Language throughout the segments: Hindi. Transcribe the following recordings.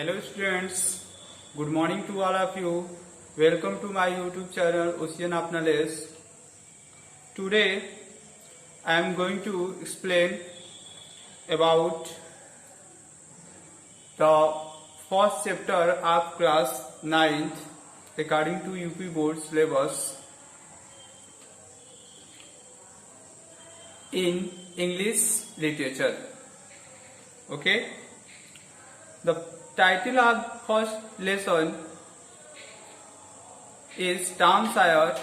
Hello students, good morning to all of you. Welcome to my YouTube channel Ocean of Knowledge. Today I am going to explain about the first chapter of class 9th according to UP board syllabus in English literature. Okay, the title of first lesson is Tom Sawyer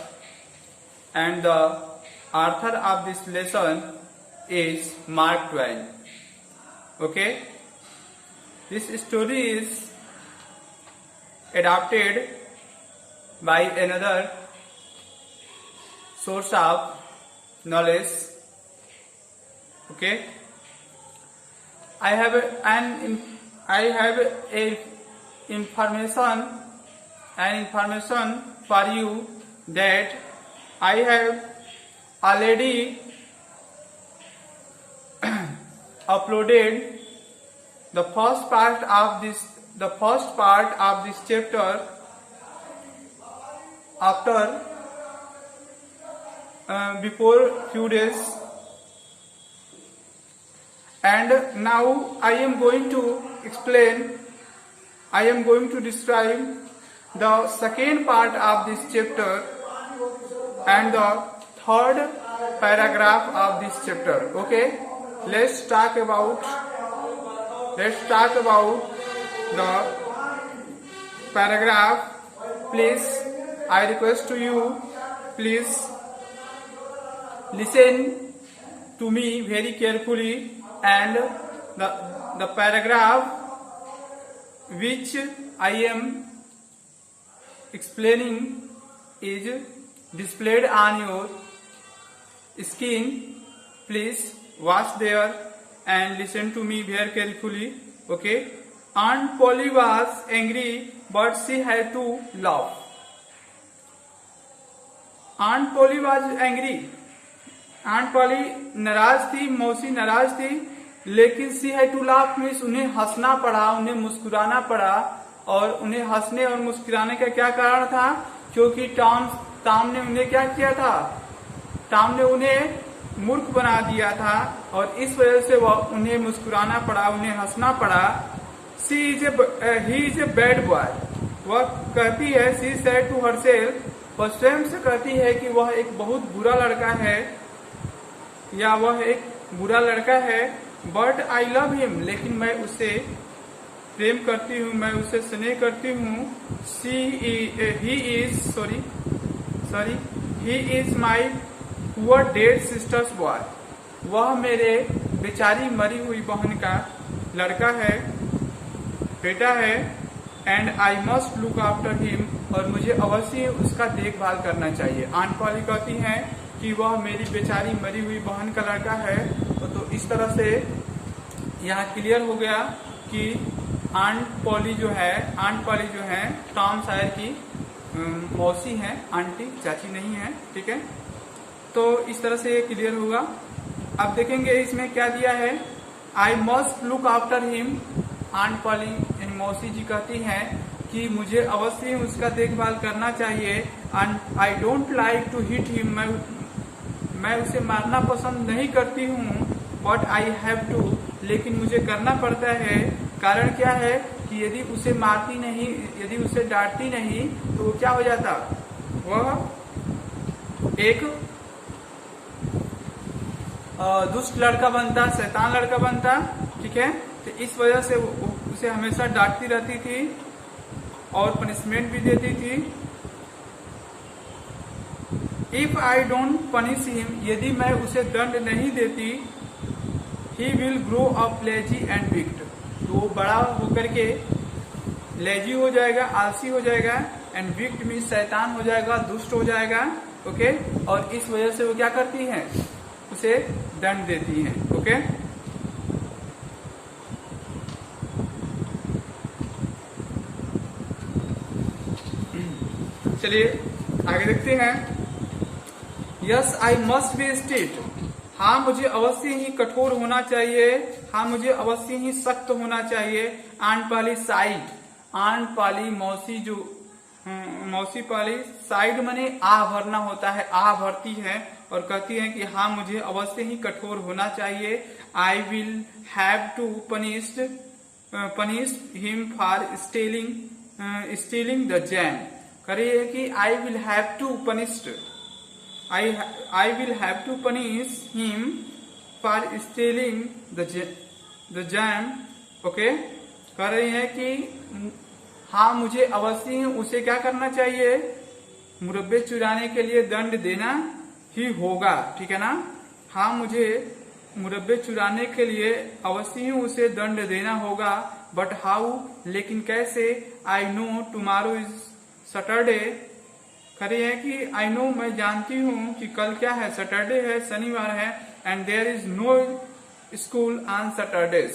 and the author of this lesson is Mark Twain. Okay, this story is adapted by another source of knowledge. Okay, I have a information for you that I have already uploaded the first part of this chapter after before few days, and now I am going to describe the second part of this chapter and the third paragraph of this chapter. Okay, let's talk about the paragraph. Please, I request to you, please listen to me very carefully, and the paragraph which I am explaining is displayed on your screen. Please watch there and listen to me very carefully. Okay, Aunt Polly was angry, but she had to laugh. Aunt Polly was angry. Aunt Polly नाराज थी, मौसी नाराज थी, लेकिन सी है टू लाफ मीन्स उन्हें हंसना पड़ा, उन्हें मुस्कुराना पड़ा. और उन्हें हंसने और मुस्कुराने का क्या कारण था? क्योंकि टॉम ने उन्हें क्या किया था? टॉम ने उन्हें मूर्ख बना दिया था और इस वजह से वह उन्हें मुस्कुराना पड़ा, उन्हें हंसना पड़ा. He is a bad boy. वह कहती है, शी सेड टू हरसेल्फ, वह स्वयं से कहती है कि वह एक बहुत बुरा लड़का है या वह एक बुरा लड़का है. बट आई लव हिम, लेकिन मैं उसे प्रेम करती हूँ, मैं उसे स्नेह करती हूँ. He is my poor dead sisters boy. वह मेरे बेचारी मरी हुई बहन का लड़का है, बेटा है. And I must look after him, और मुझे अवश्य उसका देखभाल करना चाहिए. आंट पॉली कहती हैं कि वह मेरी बेचारी मरी हुई बहन का लड़का है. तो इस तरह से यहाँ क्लियर हो गया कि आंट पॉली जो है टॉम सायर की मौसी है, आंटी, चाची नहीं है. ठीक है, तो इस तरह से ये क्लियर होगा. अब देखेंगे इसमें क्या दिया है. I must look after him. Aunt Polly यानी मौसी जी कहती हैं कि मुझे अवश्य उसका देखभाल करना चाहिए. And I don't like to hit him. मैं उसे मारना पसंद नहीं करती हूँ. बट आई हैव टू, लेकिन मुझे करना पड़ता है. कारण क्या है कि यदि उसे मारती नहीं, यदि उसे डांटती नहीं, तो वो क्या हो जाता? वह एक दुष्ट लड़का बनता, शैतान लड़का बनता. ठीक है, तो इस वजह से उसे हमेशा डांटती रहती थी और पनिशमेंट भी देती थी. If I don't punish him, यदि मैं उसे दंड नहीं देती, he will grow up lazy and wicked. तो वो बड़ा होकर के लेजी हो जाएगा, आलसी हो जाएगा. एंड विक्ट मीन्स शैतान हो जाएगा, दुष्ट हो जाएगा. ओके, और इस वजह से वो क्या करती हैं? उसे दंड देती हैं. ओके, चलिए आगे देखते हैं. Yes I must be strict. हाँ मुझे अवश्य ही कठोर होना चाहिए, हाँ मुझे अवश्य ही सख्त होना चाहिए। आंट पाली साइड, आंट पाली मौसी जो मौसी पाली साइड माने आह भरना होता है, आह भरती है और कहती है कि हाँ मुझे अवश्य ही कठोर होना चाहिए। I will have to punish him for stealing the jam. करिए कि I will have to punish, I will have to punish him for stealing the jam. Okay, कह रही है कि हाँ मुझे अवश्य ही उसे क्या करना चाहिए, मुरब्बे चुराने के लिए दंड देना ही होगा, ठीक है ना। हाँ मुझे मुरब्बे चुराने के लिए अवश्य ही उसे दंड देना होगा। बट हाउ, लेकिन कैसे। I know tomorrow is Saturday. खरी है कि आई नो मैं जानती हूँ कि कल क्या है, सैटरडे है, शनिवार है। And there is no school on Saturdays.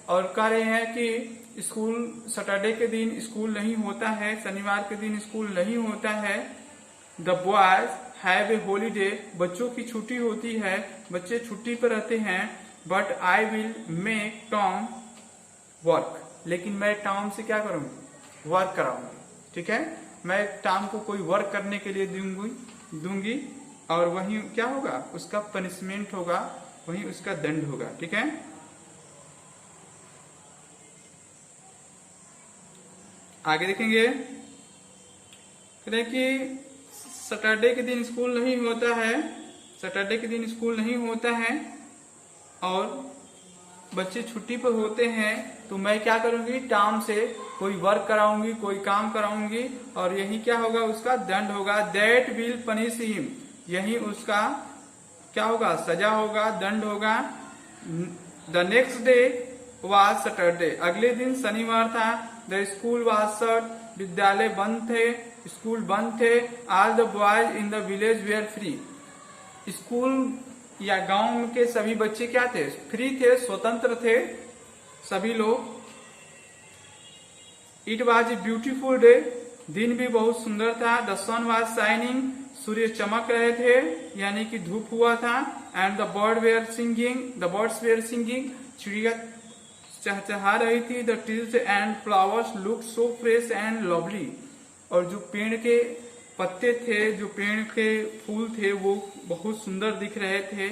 और कह रहे हैं कि स्कूल सैटरडे के दिन स्कूल नहीं होता है, शनिवार के दिन स्कूल नहीं होता है। The boys have a holiday, बच्चों की छुट्टी होती है, बच्चे छुट्टी पर रहते हैं। But I will make Tom work, लेकिन मैं टॉम से क्या करूंगी, वर्क कराऊंगी, ठीक है। मैं टॉम को कोई वर्क करने के लिए दूंगी और वही क्या होगा, उसका पनिशमेंट होगा, वही उसका दंड होगा, ठीक है। आगे देखेंगे कि सैटरडे के दिन स्कूल नहीं होता है, सैटरडे के दिन स्कूल नहीं होता है और बच्चे छुट्टी पर होते हैं, तो मैं क्या करूंगी, टॉम से कोई वर्क कराऊंगी, कोई काम कराऊंगी और यही क्या होगा, उसका दंड होगा। दैट विल पनिश हिम, यही उसका क्या होगा, सजा होगा, दंड होगा। The next day was Saturday, अगले दिन शनिवार था। द स्कूल वाज शट, विद्यालय बंद थे, स्कूल बंद थे। All the boys in the village were free, school या गांव के सभी बच्चे क्या थे, फ्री थे, स्वतंत्र थे सभी लोग। It was a beautiful day, दिन भी बहुत सुंदर था। द सन वॉज शाइनिंग, सूर्य चमक रहे थे यानी कि धूप हुआ था। And the birds were singing, चिड़िया चहचहा रही थी। The trees and flowers look so fresh and lovely, और जो पेड़ के पत्ते थे, जो पेड़ के फूल थे वो बहुत सुंदर दिख रहे थे।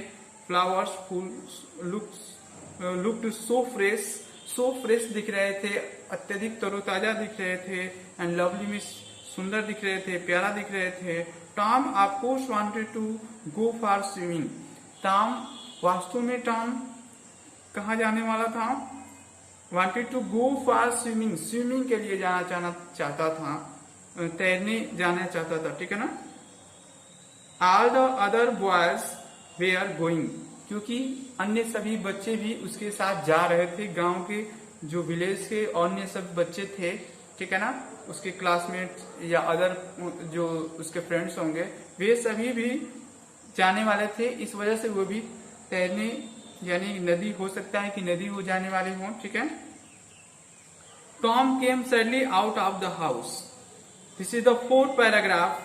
फ्लावर्स, फूल लुक्ड सो फ्रेश दिख रहे थे, अत्यधिक तरोताजा दिख रहे थे। एंड लवली में सुंदर दिख रहे थे, प्यारा दिख रहे थे। Tom of course wanted to go for swimming, Tom वास्तव में टॉम कहाँ जाने वाला था, wanted to go for swimming, swimming के लिए जाना चाहता था, तैरने जाना चाहता था, ठीक है ना। All the other boys were going, क्योंकि अन्य सभी बच्चे भी उसके साथ जा रहे थे, गांव के जो विलेज के अन्य सभी बच्चे थे, ठीक है ना, उसके क्लासमेट या अदर जो उसके फ्रेंड्स होंगे वे सभी भी जाने वाले थे। इस वजह से वो भी तैरने, यानी नदी हो सकता है कि नदी वो जाने वाले हों, ठीक है। Tom came suddenly out of the house, this is the fourth paragraph,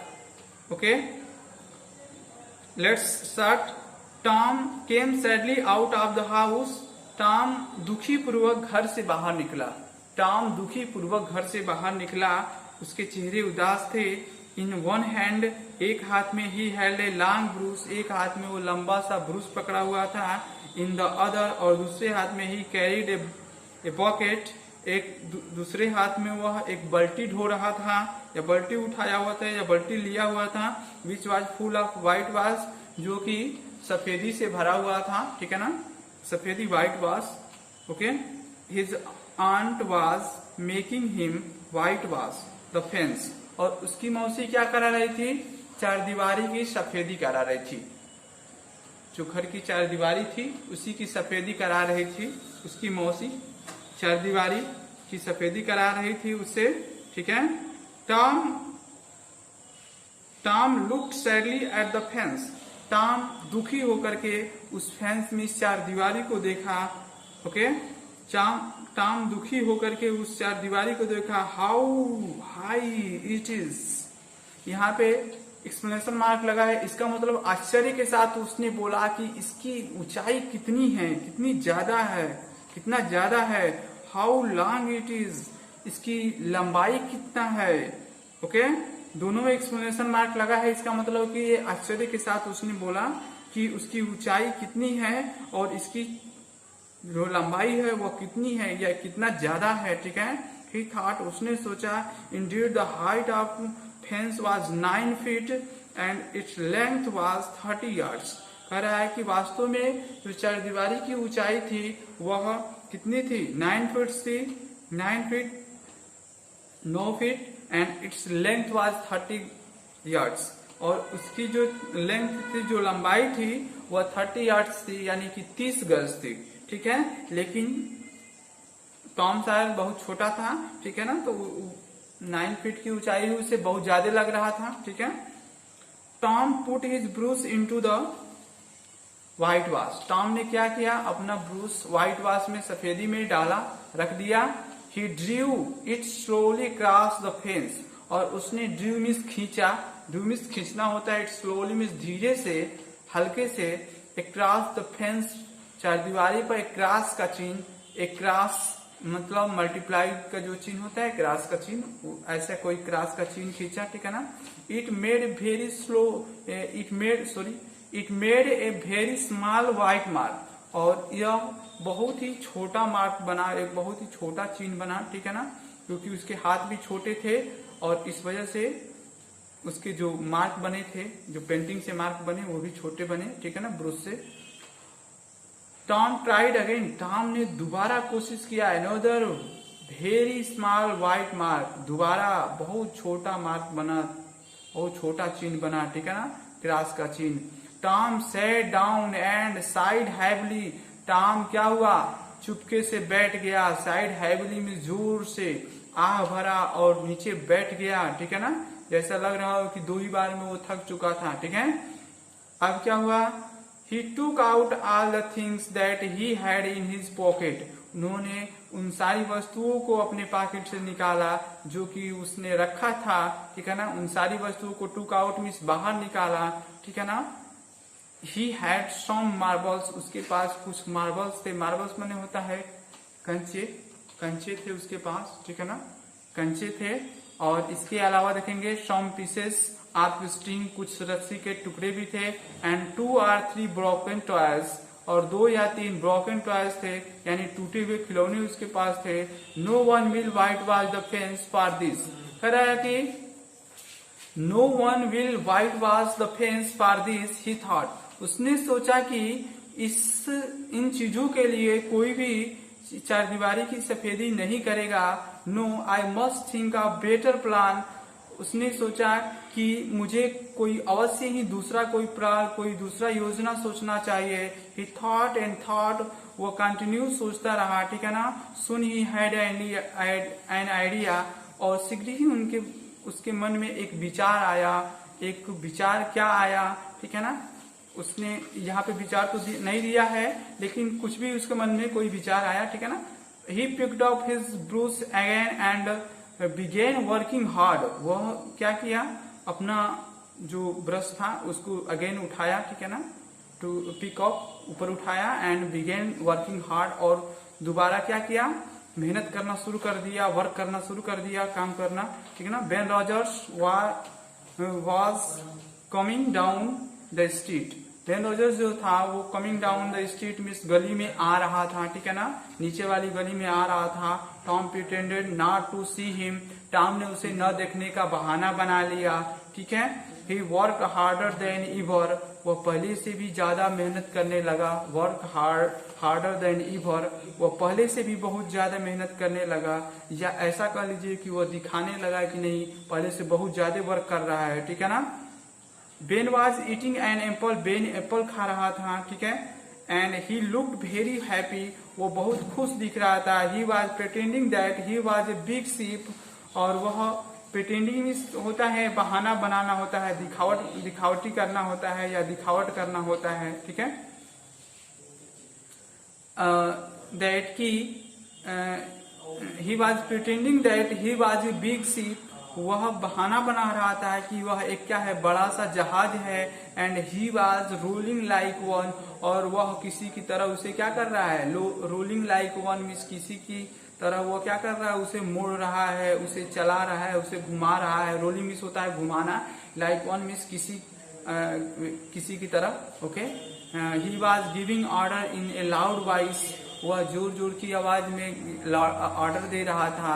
okay, let's start. Tom came sadly out of the house, Tom दुखी पूर्वक घर से बाहर निकला, टॉम दुखी पूर्वक घर से बाहर निकला, उसके चेहरे उदास थे। इन वन हैंड, एक हाथ में he held a long Bruce, एक हाथ में वो लंबा सा ब्रूस पकड़ा हुआ था। इन द अदर, और दूसरे हाथ में ही कैरीड ए बकेट, एक दूसरे हाथ में वह एक बाल्टी ढो रहा था, या बाल्टी उठाया हुआ था, या बाल्टी लिया हुआ था। Which was full of white wash, जो कि सफेदी से भरा हुआ था, ठीक है ना, सफेदी white wash, okay. His aunt was making him white wash the fence, और उसकी मौसी क्या करा रही थी, चारदीवारी की सफेदी करा रही थी। जो घर की चारदीवारी थी उसी की सफेदी करा रही थी उसकी मौसी, चारदीवारी की सफेदी करा रही थी उससे, ठीक है। Tom looked sadly at the fence, Tom दुखी होकर के उस फेंस में चारदीवारी को देखा, ओके। टॉम दुखी होकर के उस चारदीवारी को देखा। हाउ हाई इट इज, यहाँ पे एक्सप्लेनेशन मार्क लगा है, इसका मतलब आश्चर्य के साथ उसने बोला कि इसकी ऊंचाई कितनी है, कितनी ज्यादा है, कितना ज्यादा है, हाउ लॉन्ग इट इज, इसकी लंबाई कितना है। ओके, दोनों में एक्सप्लेनेशन मार्क लगा है, इसका मतलब कि ये आश्चर्य के साथ उसने बोला कि उसकी ऊंचाई कितनी है और इसकी जो लंबाई है वो कितनी है या कितना ज्यादा है। ठीक है, ही थॉट, उसने सोचा, Indeed the height of fence was 9 feet and its length was 30 yards। कह रहा है कि वास्तव में जो चारदीवारी की ऊंचाई थी वह कितनी थी, 9 फीट थी, 9 feet 9 feet and its length was 30 yards, और उसकी जो लेंथ थी, जो लंबाई थी वह 30 yards थी, यानी कि 30 गज थी। ठीक है, लेकिन टॉम शायद बहुत छोटा था, ठीक है ना, तो 9 फीट की ऊंचाई उसे बहुत ज्यादा लग रहा था। ठीक है, Tom put his Bruce into the white wash. Tom ने क्या किया, अपना ब्रूस व्हाइट वॉश में, सफेदी में डाला, रख दिया। He drew it slowly cross the fence, और उसने ड्रू मीन्स खींचा, ड्रू मीन्स खींचना होता है, इट स्लोली मीन्स धीरे से, हल्के से, क्रॉस द फेंस, चारदीवारी पर एक क्रॉस का चिन्ह, एक क्रॉस मतलब मल्टीप्लाई का जो चिन्ह होता है, क्रॉस का चिन्ह, ऐसा कोई क्रॉस का चिन्ह खींचा। ठीक है ना, it made very slow, it made a very small white mark, और यह बहुत ही छोटा मार्क बना, एक बहुत ही छोटा चिन्ह बना। ठीक है ना, क्योंकि उसके हाथ भी छोटे थे और इस वजह से उसके जो मार्क बने थे, जो पेंटिंग से मार्क बने, वो भी छोटे बने। ठीक है ना, ब्रश से। टॉम ट्राइड अगेन, टॉम ने दोबारा कोशिश किया, another very small white mark, दोबारा बहुत छोटा मार्क बना, बहुत छोटा चिन्ह बना। ठीक है ना, क्रॉस का चिन्ह। Tom sat down and side heavily, Tom क्या हुआ, चुपके से बैठ गया, साइड हैवली में जोर से आह भरा और नीचे बैठ गया। ठीक है ना, जैसा लग रहा हो कि 2 ही बार में वो थक चुका था। ठीक है, अब क्या हुआ, He took out all the things that he had in his pocket. उन्होंने उन सारी वस्तुओं को अपने पॉकेट से निकाला जो कि उसने रखा था। ठीक है ना, उन सारी वस्तुओं को took out मीन्स बाहर निकाला। ठीक है ना, he had some marbles, उसके पास कुछ मार्बल्स थे, मार्बल्स माने होता है कंचे, कंचे थे उसके पास। ठीक है ना, कंचे थे, और इसके अलावा देखेंगे some pieces ऑफ स्ट्रिंग, कुछ रस्सी के टुकड़े भी थे, एंड 2 or 3 ब्रोकन टॉयज, और 2 या 3 ब्रोकन टॉयज थे, यानी टूटे हुए खिलौने उसके पास थे। No one will white wash the fence for this, कह रहा है कि no one will white wash the fence for this, he thought, उसने सोचा कि इन चीजों के लिए कोई भी चारदीवारी की सफेदी नहीं करेगा। No, I must think a better plan, उसने सोचा कि मुझे कोई अवश्य ही दूसरा कोई दूसरा योजना सोचना चाहिए। ही थॉट एंड थॉट, वो कंटिन्यू सोचता रहा। ठीक है ना, सुन ही हैड एन आइडिया, और शीघ्र ही उसके मन में एक विचार आया। एक विचार क्या आया, ठीक है ना, उसने यहाँ पे विचार तो नहीं दिया है, लेकिन कुछ भी उसके मन में कोई विचार आया। ठीक है ना, he picked up his brush again and began working hard, वह क्या किया, अपना जो ब्रश था उसको अगेन उठाया। ठीक है ना, टू पिक अप, ऊपर उठाया, एंड बिगेन वर्किंग हार्ड, और दोबारा क्या किया, मेहनत करना शुरू कर दिया, वर्क करना शुरू कर दिया, काम करना। ठीक है ना, Ben Rogers was coming down the street, Ben Rogers जो था वो coming down the street means गली में आ रहा था। ठीक है ना, नीचे वाली गली में आ रहा था। Tom pretended not to see him, Tom ने उसे न देखने का बहाना बना लिया। ठीक है, ही वर्क हार्डर देन इवर, वह पहले से भी ज्यादा मेहनत करने लगा। वर्क हार्डर देन इवर, वह पहले से भी बहुत ज्यादा मेहनत करने लगा, या ऐसा कह लीजिए कि वह दिखाने लगा कि नहीं, पहले से बहुत ज्यादा वर्क कर रहा है। ठीक है ना, Ben was eating an apple, Ben Apple खा रहा था। ठीक है, and he looked very happy, वो बहुत खुश दिख रहा था। He was pretending that he was a big sheep, और वह प्रिटेंडिंग होता है बहाना बनाना होता है, दिखावटी करना होता है या दिखावट करना होता है। ठीक है, दैट की he was pretending that he was a big sheep, वह बहाना बना रहा था कि वह एक क्या है, बड़ा सा जहाज है। And he was rolling like one, और वह किसी की तरह उसे क्या कर रहा है, रोलिंग लाइक वन मीन्स किसी की तरह वो क्या कर रहा है, उसे मोड़ रहा है, उसे चला रहा है, उसे घुमा रहा है। रोलिंग मीन्स होता है घुमाना, लाइक वन मीन्स किसी की तरह। Okay, he was giving order in A loud voice, वह जोर जोर की आवाज में ऑर्डर दे रहा था,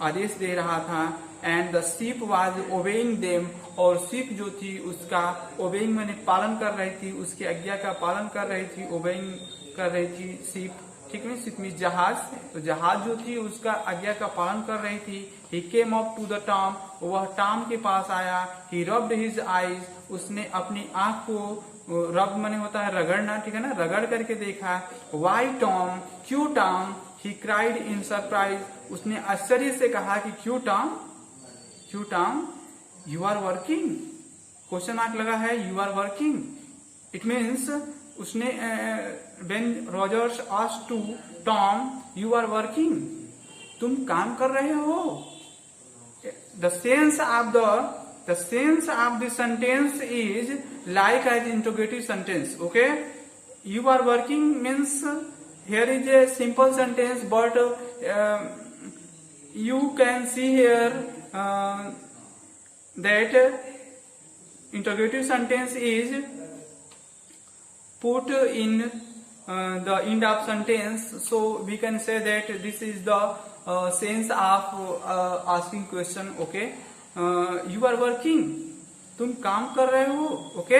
आदेश दे रहा था। And the ship was obeying them, और शिप जो थी उसका ओबेइंग मैंने पालन कर रही थी, उसकी आज्ञा का पालन कर रही थी, ओबेइंग कर रही थी शिप, ठीक है। शिप में जहाज, तो जहाज जो थी उसका आज्ञा का पालन कर रही थी। He came up to the Tom, वह टॉम के पास आया। ही रब्ड हिज आईज, उसने अपनी आंख को रब मने होता है रगड़ना, ठीक है ना, रगड़ करके देखा। वाई टॉम, क्यों Tom, he cried in surprise, उसने आश्चर्य से कहा कि क्यों टॉम, क्यों Tom, you are working, question mark लगा है, you are working, it means उसने when Rogers asked to Tom you are working, तुम काम कर रहे हो। The sense of the sentence is like as interrogative sentence. Okay, you are working means here is a simple sentence, but you can see here that interrogative sentence is put in the end of sentence, so we can say that this is the sense of asking question. Okay, you are working, तुम काम कर रहे हो। Okay,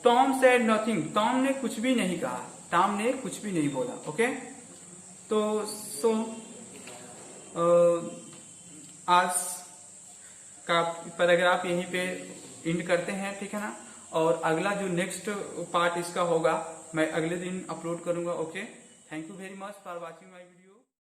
Tom said nothing, Tom ने कुछ भी नहीं कहा, टॉम ने कुछ भी नहीं बोला। ओके, तो आज का पैराग्राफ यहीं पे एंड करते हैं, ठीक है ना। और अगला जो नेक्स्ट पार्ट इसका होगा मैं अगले दिन अपलोड करूंगा। Okay, thank you very much for watching my video.